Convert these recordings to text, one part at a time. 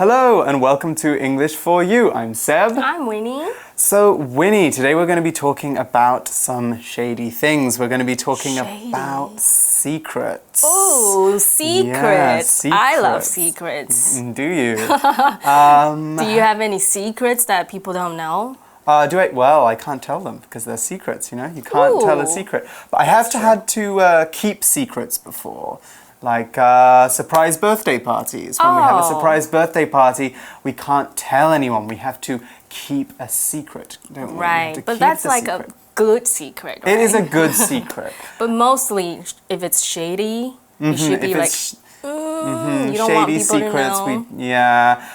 Hello and welcome to English for You. I'm Seb. I'm Winnie. So Winnie, today we're going to be talking about some shady things. We're going to be talking about secrets. Oh, secrets. Yeah, secrets. I love secrets. Do you? Do you have any secrets that people don't know? Well, I can't tell them because they're secrets, you know? You can't tell a secret. But I have had to keep secrets before. Like surprise birthday parties. When we have a surprise birthday party, we can't tell anyone. We have to keep a secret, don't we? Right, but that's like a good secret, right? It is a good secret. But mostly, if it's shady, you should be like, you don't want people to know. Yeah.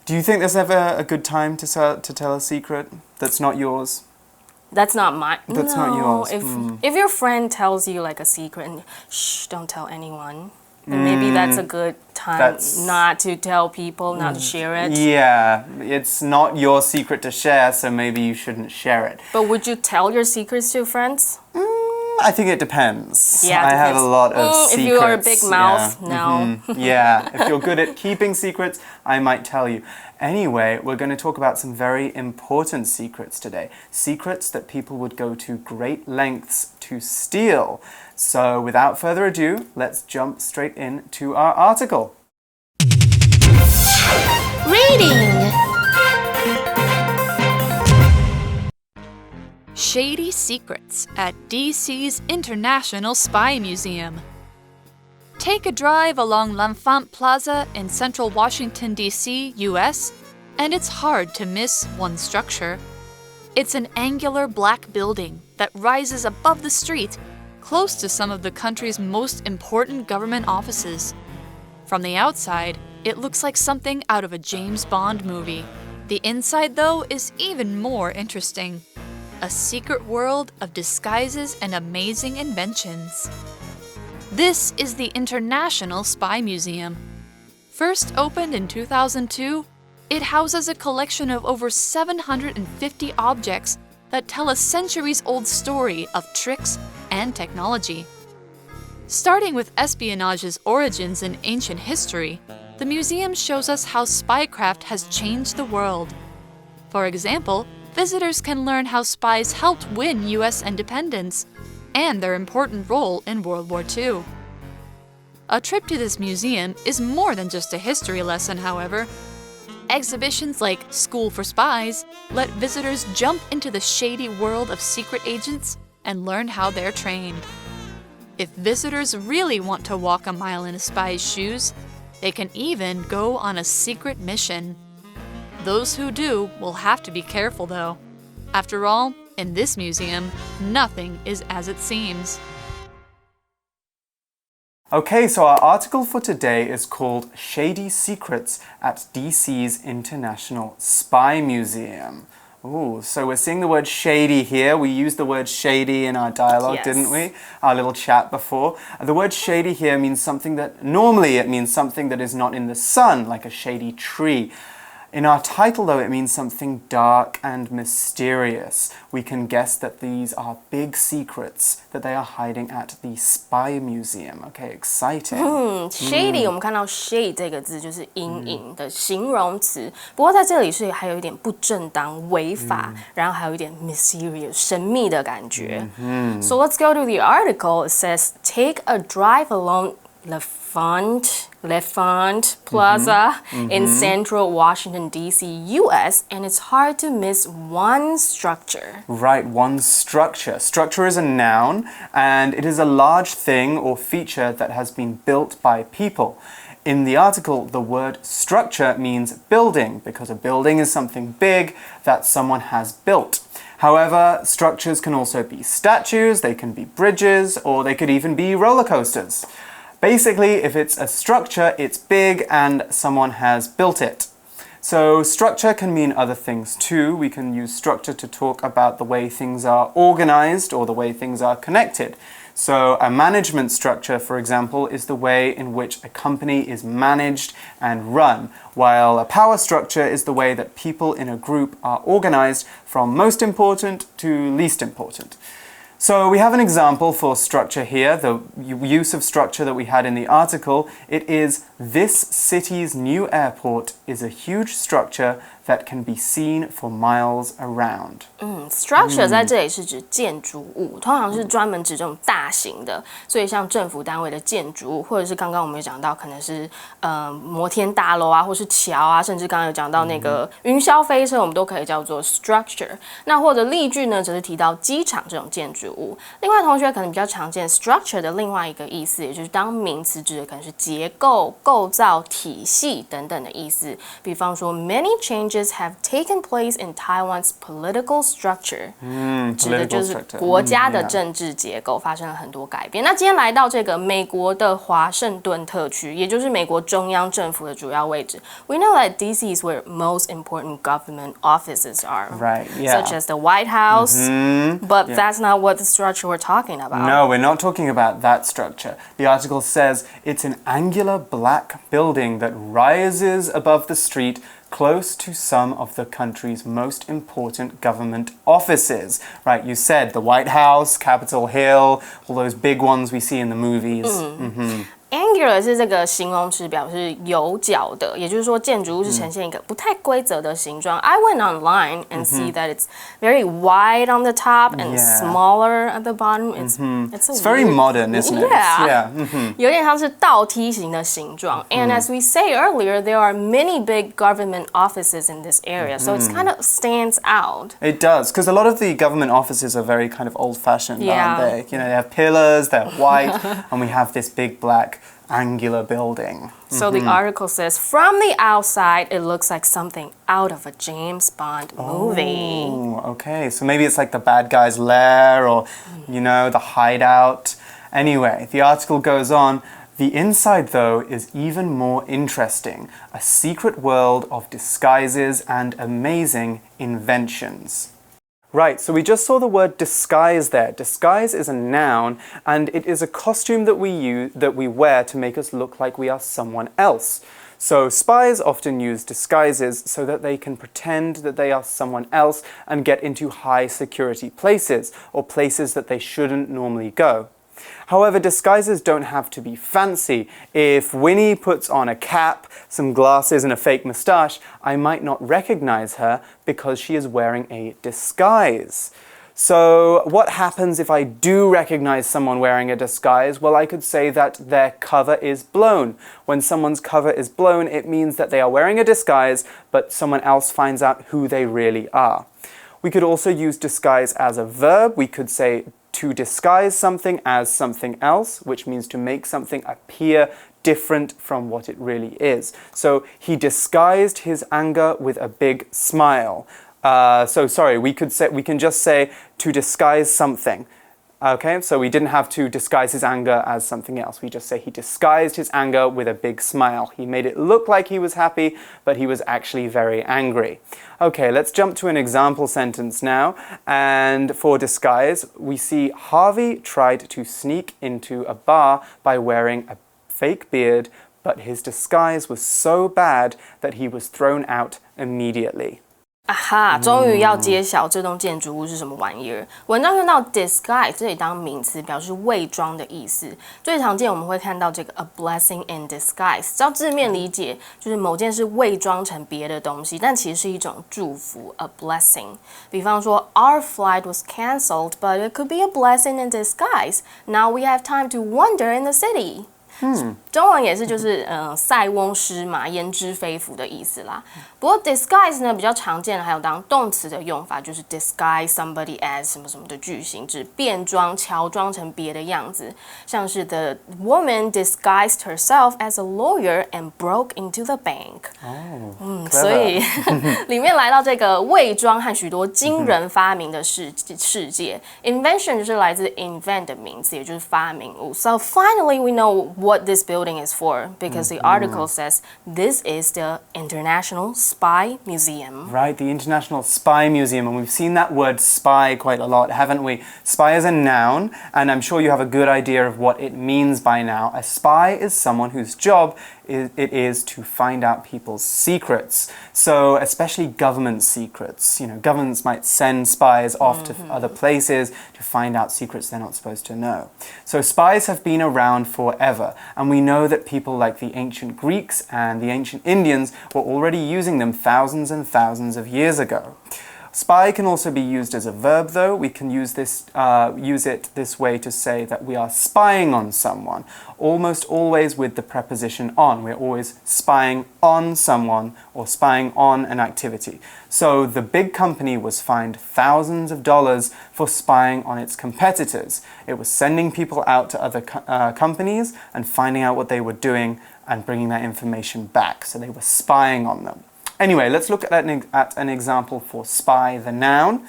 Do you think there's ever a good time to tell a secret that's not yours? That's not mine. That's not yours. If your friend tells you like a secret and shh, don't tell anyone, then maybe that's a good time not to tell people, not to share it. Yeah, it's not your secret to share, so maybe you shouldn't share it. But would you tell your secrets to friends? I think it depends. Yeah, I have a lot of secrets. If you are a big mouth, no. Yeah, if you're good at keeping secrets, I might tell you. Anyway, we're going to talk about some very important secrets today. Secrets that people would go to great lengths to steal. So without further ado, let's jump straight into our article. Reading. Shady Secrets at DC's International Spy Museum. Take a drive along L'Enfant Plaza in central Washington, D.C., U.S., and it's hard to miss one structure. It's an angular black building that rises above the street, close to some of the country's most important government offices. From the outside, it looks like something out of a James Bond movie. The inside, though, is even more interesting. A secret world of disguises and amazing inventions. This is the International Spy Museum. First opened in 2002, it houses a collection of over 750 objects that tell a centuries-old story of tricks and technology. Starting with espionage's origins in ancient history, the museum shows us how spycraft has changed the world. For example, visitors can learn how spies helped win U.S. independence and their important role in World War II. A trip to this museum is more than just a history lesson, however. Exhibitions like School for Spies let visitors jump into the shady world of secret agents and learn how they're trained. If visitors really want to walk a mile in a spy's shoes, they can even go on a secret mission. Those who do will have to be careful, though. After all, in this museum, nothing is as it seems. Okay, so our article for today is called Shady Secrets at DC's International Spy Museum. Ooh, so we're seeing the word shady here. We used the word shady in our dialogue, didn't we? Our little chat before. The word shady here means something that, normally it means something that is not in the sun, like a shady tree. In our title, though, it means something dark and mysterious. We can guess that these are big secrets that they are hiding at the Spy Museum. Okay, exciting. Shady， 我们看到 shade 这个字就是阴影的形容词，不过在这里是还有一点不正当、违法，然后还有一点 mysterious 神秘的感觉。So let's go to the article. It says, take a drive along L'Enfant Plaza in central Washington, D.C., U.S., and it's hard to miss one structure. Right, one structure. Structure is a noun, and it is a large thing or feature that has been built by people. In the article, the word structure means building, because a building is something big that someone has built. However, structures can also be statues, they can be bridges, or they could even be roller coasters. Basically, if it's a structure, it's big and someone has built it. So structure can mean other things too. We can use structure to talk about the way things are organized or the way things are connected. So a management structure, for example, is the way in which a company is managed and run, while a power structure is the way that people in a group are organized from most important to least important. So we have an example for structure here, the use of structure that we had in the article. It is, this city's new airport is a huge structure that can be seen for miles around. Structure 在这里是指建筑物，通常是专门指这种大型的，所以像政府单位的建筑物，或者是刚刚我们有讲到可能是摩天大楼啊，或是桥啊，甚至刚刚有讲到那个云霄飞车，我们都可以叫做 structure。那或者例句呢，则是提到机场这种建筑物。另外，同学可能比较常见 structure 的另外一个意思，也就是当名词指的可能是结构、构造、体系等等的意思。比方说 ，many changes have taken place in Taiwan's political structure，指的就是国家的政治结构发生了很多改变。那今天来到这个美国的华盛顿特区，也就是美国中央政府的主要位置。We know that DC is where most important government offices are, right? Yeah. Such as the White House. But that's not what the structure we're talking about. No, we're not talking about that structure. The article says it's an angular black building that rises above the street close to some of the country's most important government offices. Right, you said the White House, Capitol Hill, all those big ones we see in the movies. Angular 是这个形容词，表示有角的，也就是说建筑物是呈现一个不太规则的形状。I went online and see that it's very wide on the top and smaller at the bottom. It's very modern, isn't it? Yeah. 有点像是倒梯形的形状。And as we say earlier, there are many big government offices in this area, so it kind of stands out. It does, because a lot of the government offices are very kind of old-fashioned, aren't they? You know, they have pillars, they're white, and we have this big black angular building. So the article says, from the outside, it looks like something out of a James Bond movie. Oh, okay. So maybe it's like the bad guy's lair or, you know, the hideout. Anyway, the article goes on. The inside, though, is even more interesting. A secret world of disguises and amazing inventions. Right, so we just saw the word disguise there. Disguise is a noun, and it is a costume that we wear to make us look like we are someone else. So spies often use disguises so that they can pretend that they are someone else and get into high security places, or places that they shouldn't normally go. However, disguises don't have to be fancy. If Winnie puts on a cap, some glasses and a fake moustache, I might not recognize her because she is wearing a disguise. So what happens if I do recognize someone wearing a disguise? Well, I could say that their cover is blown. When someone's cover is blown, it means that they are wearing a disguise, but someone else finds out who they really are. We could also use disguise as a verb. We could say to disguise something as something else, which means to make something appear different from what it really is. So he disguised his anger with a big smile. We can just say to disguise something. Okay, so we didn't have to disguise his anger as something else. We just say he disguised his anger with a big smile. He made it look like he was happy, but he was actually very angry. Okay, let's jump to an example sentence now. And for disguise, we see Harvey tried to sneak into a bar by wearing a fake beard, but his disguise was so bad that he was thrown out immediately. 啊哈，终于要揭晓这栋建筑物是什么玩意儿。文章用到 disguise 这里当名词，表示伪装的意思。最常见我们会看到这个 a blessing in disguise， 照字面理解就是某件事伪装成别的东西，但其实是一种祝福 a blessing。比方说 Our flight was cancelled, but it could be a blessing in disguise. Now we have time to wander in the city. 中文也是就是塞翁失马焉知非福的意思啦。不过 disguise 呢比较常见的还有当动词的用法，就是 disguise somebody as 什么什么的句型，指变装、乔装成别的样子。像是 The woman disguised herself as a lawyer and broke into the bank. 所以里面来到这个伪装和许多惊人发明的世界。Invention 就是来自 invent 的名词，也就是发明物。So finally we know what this building building is for because the article says this is the International Spy Museum. Right, the International Spy Museum, and we've seen that word spy quite a lot, haven't we? Spy is a noun, and I'm sure you have a good idea of what it means by now. A spy is someone whose job it is to find out people's secrets. So, especially government secrets. You know, governments might send spies off to other places to find out secrets they're not supposed to know. So, spies have been around forever, and we know that people like the ancient Greeks and the ancient Indians were already using them thousands and thousands of years ago. Spy can also be used as a verb, though. We can use it this way to say that we are spying on someone, almost always with the preposition on. We're always spying on someone or spying on an activity. So the big company was fined thousands of dollars for spying on its competitors. It was sending people out to other companies and finding out what they were doing and bringing that information back. So they were spying on them. Anyway, let's look at an example for spy, the noun.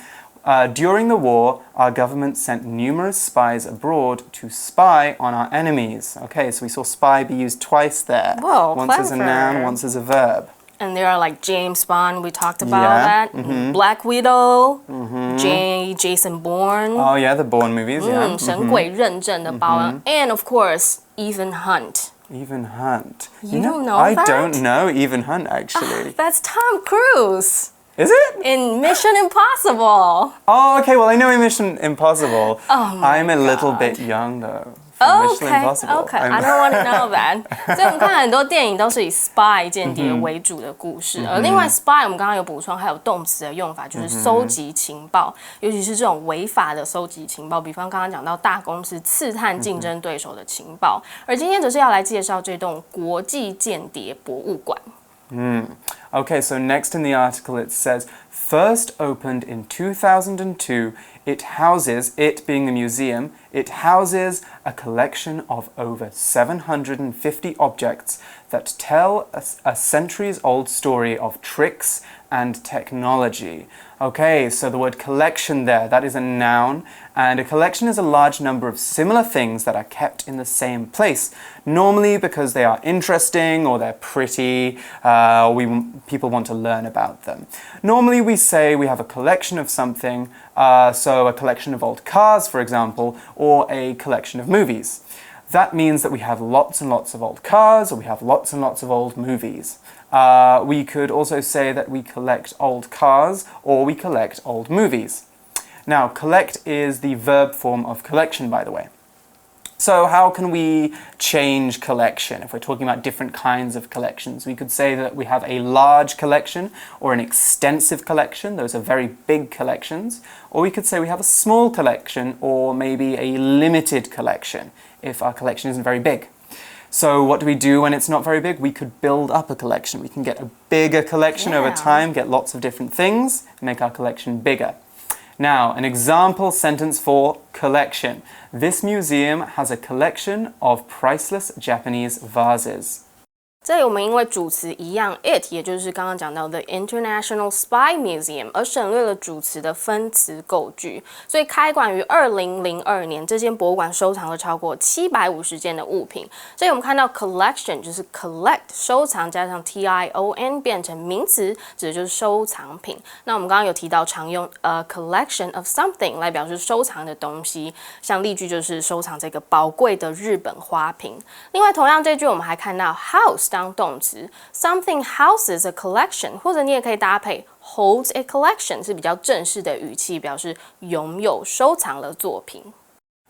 During the war, our government sent numerous spies abroad to spy on our enemies. Okay, so we saw spy be used twice there. Whoa, once as a noun, once as a verb. And there are like James Bond, we talked about that. Black Widow, Jason Bourne. Oh yeah, the Bourne movies, yeah. 神鬼认证的报案. And of course, Ethan Hunt. Ethan Hunt. You don't know I that? don't know Ethan Hunt, actually. That's Tom Cruise. Is it? In Mission Impossible. Oh, okay, well I know in Mission Impossible. Oh my I'm a little God. bit young, though. Mission Impossible. Okay, I don't want to know that. 所以我们看很多电影都是以 spy 间谍为主的故事，而另外 spy 我们刚刚有补充，还有动词的用法，就是搜集情报，尤其是这种违法的搜集情报，比方刚刚讲到大公司刺探竞争对手的情报，而今天则是要来介绍这栋国际间谍博物馆。Okay, so next in the article it says, first opened in 2002, it being a museum, it houses a collection of over 750 objects that tell a centuries-old story of tricks and technology. Okay, so the word collection there, that is a noun, and a collection is a large number of similar things that are kept in the same place, normally because they are interesting or they're pretty, people want to learn about them. Normally we say we have a collection of something, so a collection of old cars, for example, or a collection of movies. That means that we have lots and lots of old cars, or we have lots and lots of old movies. We could also say that we collect old cars, or we collect old movies. Now, collect is the verb form of collection, by the way. So how can we change collection? If we're talking about different kinds of collections, we could say that we have a large collection or an extensive collection. Those are very big collections. Or we could say we have a small collection or maybe a limited collection if our collection isn't very big. So what do we do when it's not very big? We could build up a collection. We can get a bigger collection over time, get lots of different things, and make our collection bigger. Now, an example sentence for collection. This museum has a collection of priceless Japanese vases. 这里我们因为主词一样 it 也就是刚刚讲到的 International Spy Museum 而省略了主词的分词构句，所以开馆于2002年，这间博物馆收藏了超过750件的物品。这里我们看到 collection 就是 collect 收藏加上 tion 变成名词，指的就是收藏品。那我们刚刚有提到常用a collection of something 来表示收藏的东西，像例句就是收藏这个宝贵的日本花瓶。另外同样这句我们还看到 house 当动词 ，something houses a collection， 或者你也可以搭配 holds a collection， 是比较正式的语气，表示拥有、收藏了作品。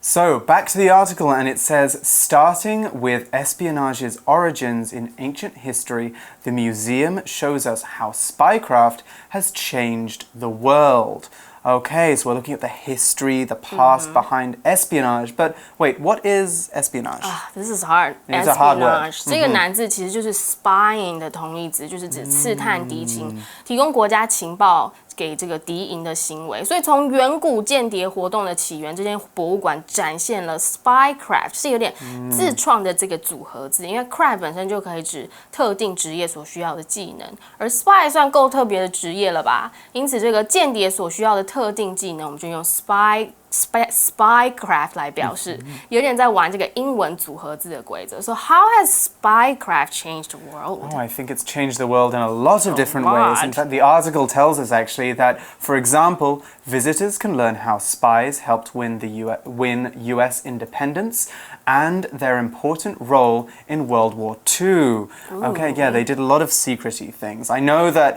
So, back to the article, and it says, starting with espionage's origins in ancient history, the museum shows us how spycraft has changed the world. Okay, so we're looking at the history, the past behind espionage. But wait, what is espionage? This is hard. It's a hard word. 这个难字其实就是 spying 的同义词，就是指刺探敌情，提供国家情报给这个敌营的行为。所以从远古间谍活动的起源，这间博物馆展现了 spycraft 是有点自创的这个组合字，因为 craft 本身就可以指特定职业所需要的技能，而 spy 算够特别的职业了吧？因此这个间谍所需要的特定技能，我们就用 spy spycraft 来表示，有点在玩这个英文组合字的规则。So how has spycraft changed the world? Oh, I think it's changed the world in a lot of different ways. In fact, the article tells us actually that, for example, visitors can learn how spies helped win US independence and their important role in World War II. Okay, yeah, they did a lot of secrecy things. I know that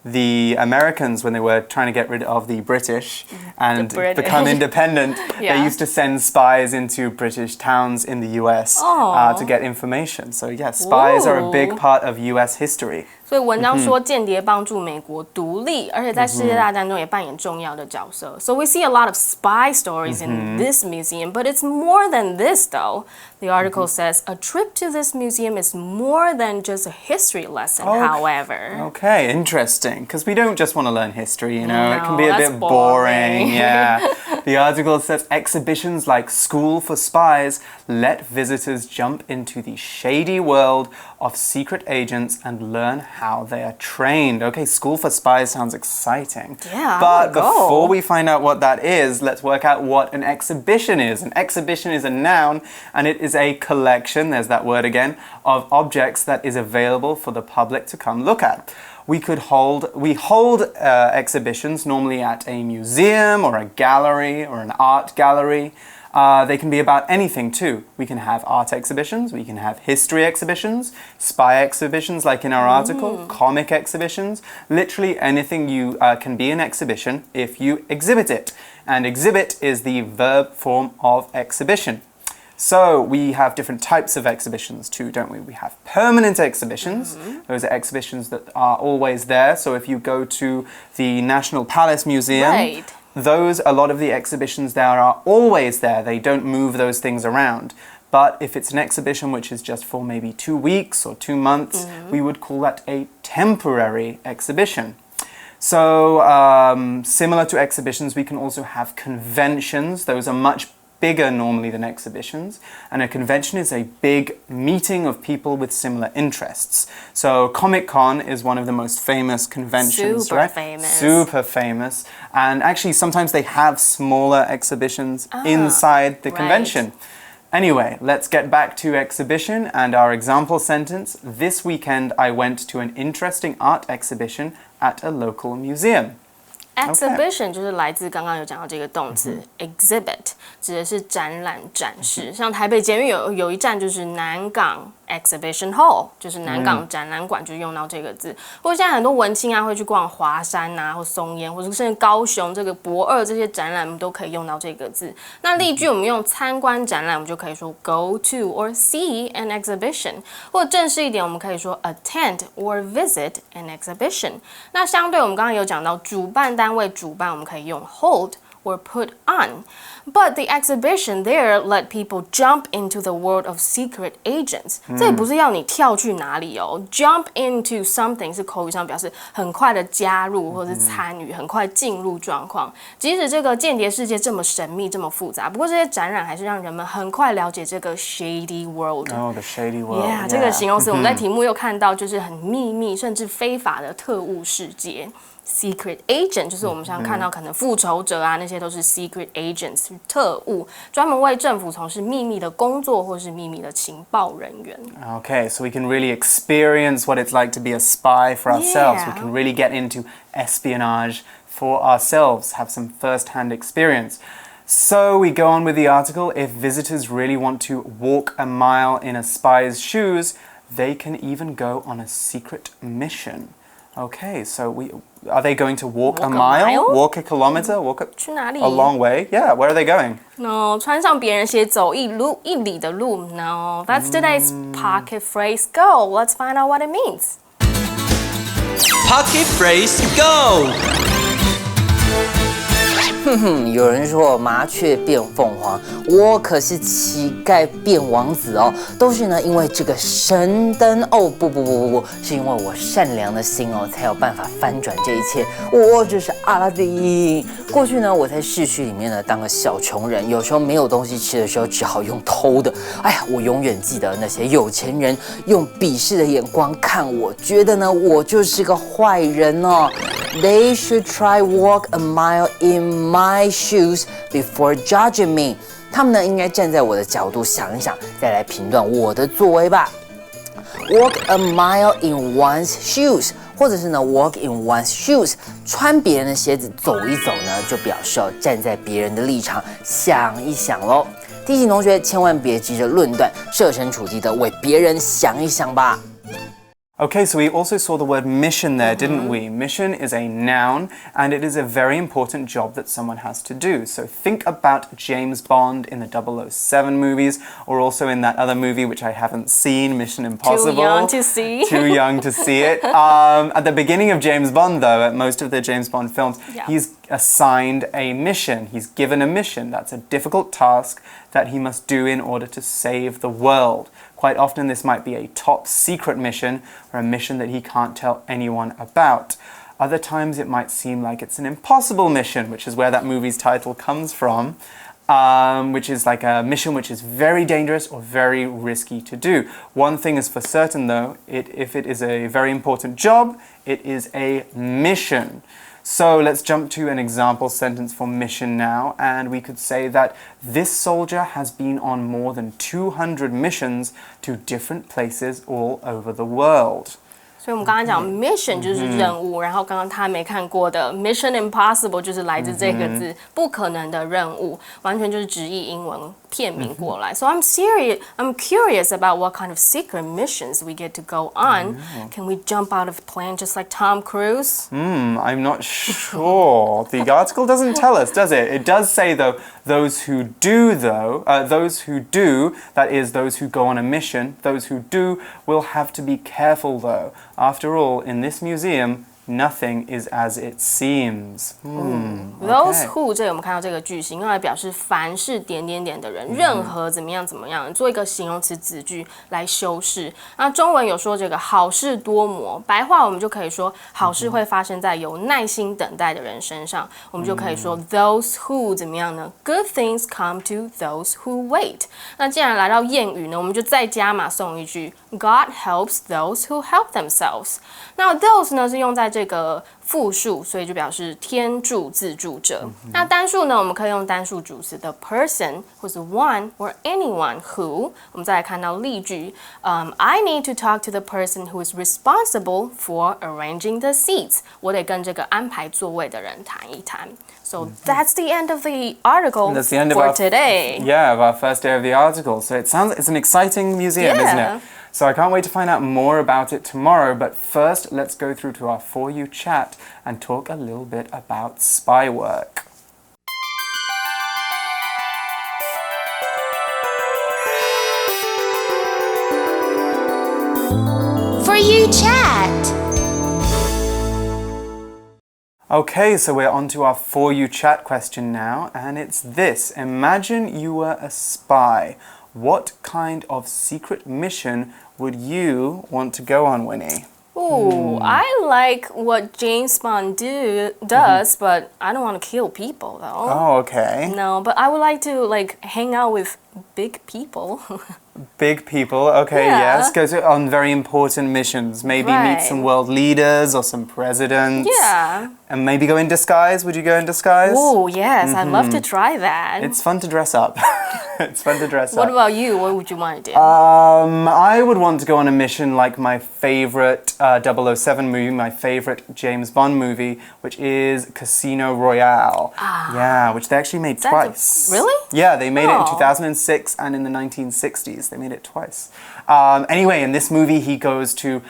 the Americans, when they were trying to get rid of the British and become independent, they used to send spies into British towns in the US to get information. So yeah, spies are a big part of US history. 所以文章说间谍帮助美国独立，而且在世界大战中也扮演重要的角色。So we see a lot of spy stories in this museum, but it's more than this though. The article says a trip to this museum is more than just a history lesson, however. Okay, interesting. Because we don't just want to learn history, you know, it can be a bit boring. Yeah. The article says exhibitions like School for Spies let visitors jump into the shady world of secret agents and learn how they are trained. Okay, School for Spies sounds exciting. Yeah, but before we find out what that is, let's work out what an exhibition is. An exhibition is a noun, and it is a collection, there's that word again, of objects that is available for the public to come look at. We hold exhibitions normally at a museum or a gallery or an art gallery. They can be about anything too. We can have art exhibitions, we can have history exhibitions, spy exhibitions like in our article, comic exhibitions. Literally anything you can be an exhibition if you exhibit it. And exhibit is the verb form of exhibition. So we have different types of exhibitions too, don't we? We have permanent exhibitions. Those are exhibitions that are always there. So if you go to the National Palace Museum, a lot of the exhibitions there are always there. They don't move those things around. But if it's an exhibition which is just for maybe 2 weeks or 2 months, we would call that a temporary exhibition. So similar to exhibitions, we can also have conventions. Those are much bigger normally than exhibitions, and a convention is a big meeting of people with similar interests. So Comic-Con is one of the most famous conventions, Super famous. Super famous. And actually sometimes they have smaller exhibitions inside the convention. Anyway, let's get back to exhibition and our example sentence. This weekend I went to an interesting art exhibition at a local museum. Exhibition 就是来自刚刚有讲到这个动词 exhibit， 指的是展览展示。像台北捷运有一站就是南港 Exhibition Hall， 就是南港展览馆，就用到这个字。或者现在很多文青啊会去逛华山啊，或松烟，或者甚至高雄这个博二这些展览，我们都可以用到这个字。那例句我们用参观展览，我们就可以说 go to or see an exhibition， 或者正式一点，我们可以说 attend or visit an exhibition。那相对我们刚刚有讲到主办单位主办，我们可以用 hold or put on. But the exhibition there let people jump into the world of secret agents. 这也不是要你跳去哪里哦 ，jump into something 是口语上表示很快的加入或是参与，很快进入状况。即使这个间谍世界这么神秘、这么复杂，不过这些展览还是让人们很快了解这个 shady world. Oh, the shady world. Yeah, 这个形容词我们在题目又看到，就是很秘密甚至非法的特务世界。Secret agent 就是我们常看到可能复仇者啊，那些都是 secret agents 特务，专门为政府从事秘密的工作或是秘密的情报人员。Okay, so we can really experience what it's like to be a spy for ourselves. We can really get into espionage for ourselves, have some first-hand experience. So we go on with the article. If visitors really want to walk a mile in a spy's shoes, they can even go on a secret mission. Okay, so are they going to walk a mile? Walk a kilometer? Walk a long way? Yeah, where are they going? No, 穿上别人鞋走一里的路 No, that's today's pocket phrase. Go, let's find out what it means. Pocket phrase go! 有人说麻雀变凤凰，我可是乞丐变王子哦，都是呢因为这个神灯哦，不，是因为我善良的心哦，才有办法翻转这一切。我就是阿拉丁。过去呢，我在市区里面呢当个小穷人，有时候没有东西吃的时候，只好用偷的。哎呀，我永远记得那些有钱人用鄙视的眼光看我，觉得呢我就是个坏人哦。They should try walk a mile in my shoes before judging me. 他们呢应该站在我的角度想一想，再来评断我的作为吧。Walk a mile in one's shoes， 或者是呢 walk in one's shoes， 穿别人的鞋子走一走呢，就表示站在别人的立场想一想咯。提醒同学千万别急着论断，设身处地的为别人想一想吧。Okay, so we also saw the word mission there, didn't we? Mission is a noun, and it is a very important job that someone has to do. So think about James Bond in the 007 movies, or also in that other movie which I haven't seen, Mission Impossible. Too young to see. Too young to see it. At the beginning of James Bond, though, at most of the James Bond films, he's assigned a mission. He's given a mission. That's a difficult task that he must do in order to save the world. Quite often this might be a top secret mission or a mission that he can't tell anyone about. Other times it might seem like it's an impossible mission, which is where that movie's title comes from, which is like a mission which is very dangerous or very risky to do. One thing is for certain though, if it is a very important job, it is a mission. So let's jump to an example sentence for mission now, and we could say that this soldier has been on more than 200 missions to different places all over the world. 所以我们刚刚讲 mission 就是任务，然后刚刚他没看过的 Mission Impossible 就是来自这个字，不可能的任务，完全就是直译英文片名过来。So I'm curious about what kind of secret missions we get to go on. Can we jump out of a plane just like Tom Cruise? I'm not sure. The article doesn't tell us, does it? It does say though, those who do, that is, those who go on a mission, those who do will have to be careful though. After all, in this museum, nothing is as it seems. Those who 这里我们看到这个句型用来表示凡是点点点的人，任何怎么样怎么样，做一个形容词子句来修饰。那中文有说这个好事多磨，白话我们就可以说好事会发生在有耐心等待的人身上。我们就可以说 those who 怎么样呢 ？Good things come to those who wait。那既然来到谚语呢，我们就再加码送一句 God helps those who help themselves。那 those 呢是用在这个复数，所以就表示天助自助者。那单数呢，我们可以用单数主词的 person 或是 one or anyone who。我们再来看到例句，I need to talk to the person who is responsible for arranging the seats。我得跟这个安排座位的人谈一谈。So that's the end of the article That's the end for of today. Yeah, of our first day of the article. So it's an exciting museum, isn't it? So I can't wait to find out more about it tomorrow, but first let's go through to our For You chat and talk a little bit about spy work. For You chat. Okay, so we're on to our For You chat question now, and it's this. Imagine you were a spy. What kind of secret mission would you want to go on, Winnie? Ooh, I like what James Bond does, but I don't want to kill people though. Oh, okay. No, but I would like to hang out with big people. Big people, okay, Yeah. yes. Go on very important missions. Maybe meet Right. some world leaders or some presidents. Yeah. And maybe go in disguise. Would you go in disguise? Oh, yes, I'd love to try that. It's fun to dress up. It's fun to dress What up. about you? What would you want to do? I would want to go on a mission like my favorite 007 movie, my favorite James Bond movie, which is Casino Royale. Yeah, which they actually made twice. Really? Yeah, they made it in Oh. 2006 and in the 1960s. They made it twice. Anyway, in this movie, he goes to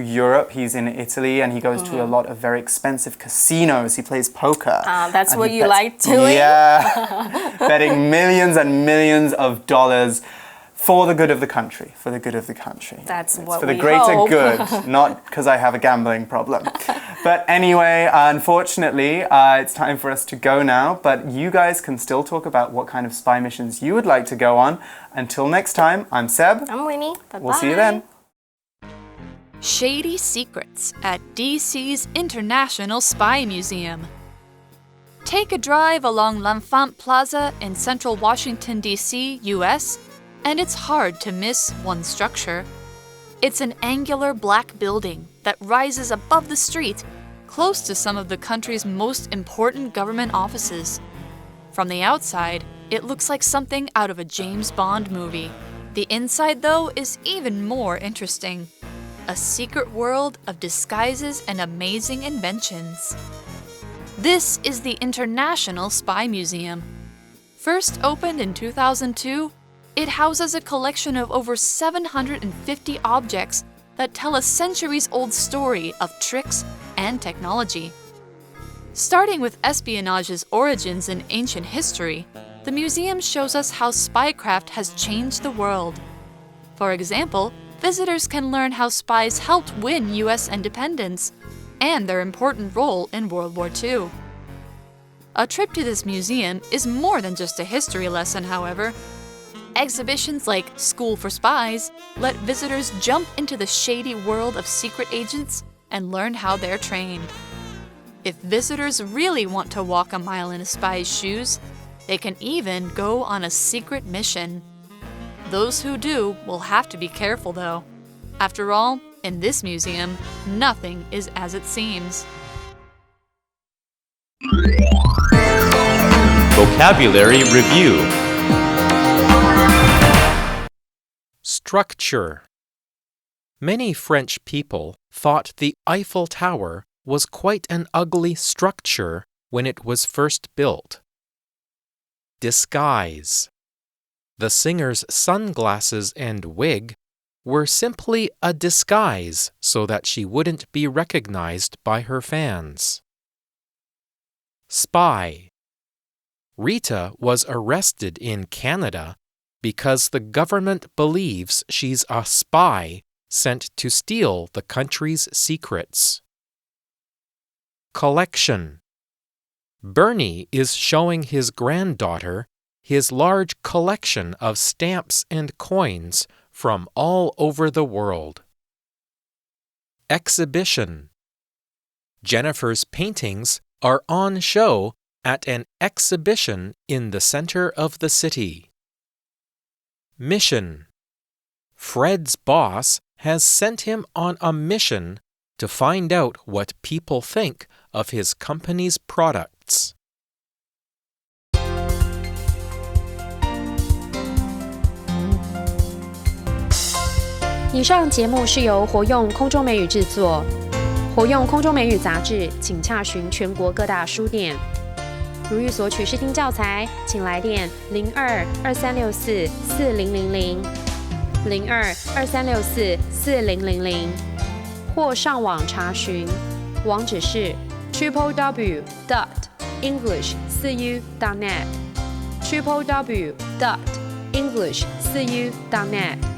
Europe. He's in Italy, and he goes to a lot of very expensive casinos. He plays poker. That's and what he you bets- like doing? Yeah, betting millions and millions of dollars for the good of the country. For the good of the country. That's It's what for the we greater hope. good, not because I have a gambling problem. But anyway, unfortunately, it's time for us to go now. But you guys can still talk about what kind of spy missions you would like to go on. Until next time, I'm Seb. I'm Winnie. Bye-bye. We'll see you then. Shady Secrets at DC's International Spy Museum. Take a drive along L'Enfant Plaza in central Washington, D.C., U.S., and it's hard to miss one structure. It's an angular black building that rises above the street close to some of the country's most important government offices. From the outside, it looks like something out of a James Bond movie. The inside, though, is even more interesting. A secret world of disguises and amazing inventions. This is the International Spy Museum. First opened in 2002, it houses a collection of over 750 objects that tell a centuries-old story of tricks and technology. Starting with espionage's origins in ancient history, the museum shows us how spycraft has changed the world. For example, visitors can learn how spies helped win U.S. independence and their important role in World War II. A trip to this museum is more than just a history lesson, however. Exhibitions like School for Spies let visitors jump into the shady world of secret agents and learn how they're trained. If visitors really want to walk a mile in a spy's shoes, they can even go on a secret mission. Those who do will have to be careful, though. After all, in this museum, nothing is as it seems. Vocabulary Review. Structure. Many French people thought the Eiffel Tower was quite an ugly structure when it was first built. Disguise. The singer's sunglasses and wig were simply a disguise so that she wouldn't be recognized by her fans. Spy. Rita was arrested in Canada because the government believes she's a spy sent to steal the country's secrets. Collection. Bernie is showing his granddaughter his large collection of stamps and coins from all over the world. Exhibition. Jennifer's paintings are on show at an exhibition in the center of the city. Mission. Fred's boss has sent him on a mission to find out what people think of his company's products. 以上节目是由活用空中美语制作，活用空中美语杂志，请洽询全国各大书店。如欲索取试听教材，请来电02-2364-4000 02-2364-4000，或上网查询，网址是 www.english4u.net www.english4u.net